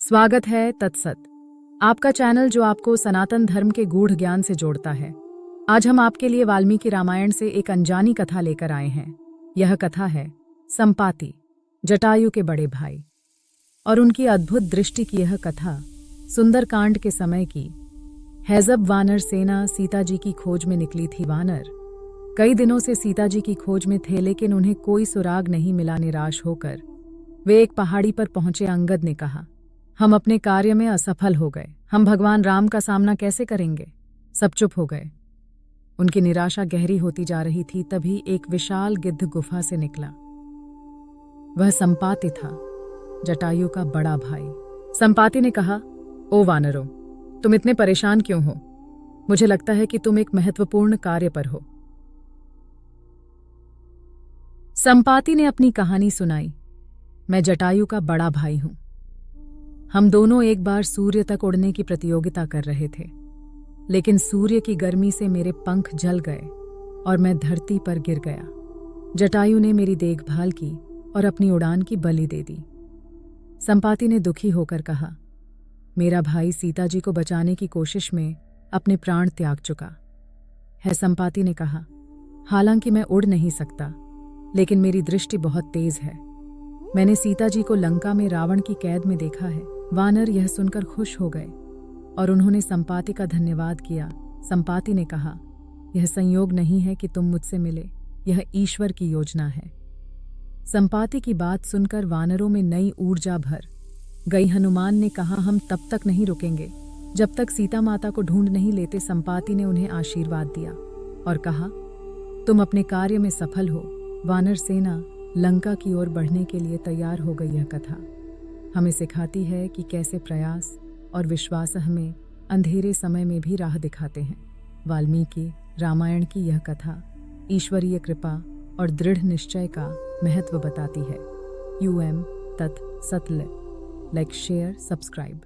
स्वागत है तत्सत, आपका चैनल जो आपको सनातन धर्म के गूढ़ ज्ञान से जोड़ता है। आज हम आपके लिए वाल्मीकि रामायण से एक अनजानी कथा लेकर आए हैं। यह कथा है संपाति, जटायु के बड़े भाई, और उनकी अद्भुत दृष्टि की। यह कथा सुंदरकांड के समय की है, जब वानर सेना सीता जी की खोज में निकली थी। वानर कई दिनों से सीता जी की खोज में थे, लेकिन उन्हें कोई सुराग नहीं मिला। निराश होकर वे एक पहाड़ी पर पहुंचे। अंगद ने कहा, हम अपने कार्य में असफल हो गए, हम भगवान राम का सामना कैसे करेंगे? सब चुप हो गए। उनकी निराशा गहरी होती जा रही थी। तभी एक विशाल गिद्ध गुफा से निकला। वह संपाति था, जटायु का बड़ा भाई। संपाति ने कहा, ओ वानरों, तुम इतने परेशान क्यों हो? मुझे लगता है कि तुम एक महत्वपूर्ण कार्य पर हो। संपाति ने अपनी कहानी सुनाई। मैं जटायु का बड़ा भाई हूं। हम दोनों एक बार सूर्य तक उड़ने की प्रतियोगिता कर रहे थे, लेकिन सूर्य की गर्मी से मेरे पंख जल गए और मैं धरती पर गिर गया। जटायु ने मेरी देखभाल की और अपनी उड़ान की बलि दे दी। संपाति ने दुखी होकर कहा, मेरा भाई सीता जी को बचाने की कोशिश में अपने प्राण त्याग चुका है। संपाति ने कहा, हालांकि मैं उड़ नहीं सकता, लेकिन मेरी दृष्टि बहुत तेज है। मैंने सीता जी को लंका में रावण की कैद में देखा है। वानर यह सुनकर खुश हो गए और उन्होंने संपाति का धन्यवाद किया। संपाति ने कहा, यह संयोग नहीं है कि तुम मुझसे मिले, यह ईश्वर की योजना है। संपाति की बात सुनकर वानरों में नई ऊर्जा भर गई। हनुमान ने कहा, हम तब तक नहीं रुकेंगे जब तक सीता माता को ढूंढ नहीं लेते। संपाति ने उन्हें आशीर्वाद दिया और कहा, तुम अपने कार्य में सफल हो। वानर सेना लंका की ओर बढ़ने के लिए तैयार हो गई। यह कथा हमें सिखाती है कि कैसे प्रयास और विश्वास हमें अंधेरे समय में भी राह दिखाते हैं। वाल्मीकि रामायण की यह कथा ईश्वरीय कृपा और दृढ़ निश्चय का महत्व बताती है। तत्सत। Like, share, subscribe.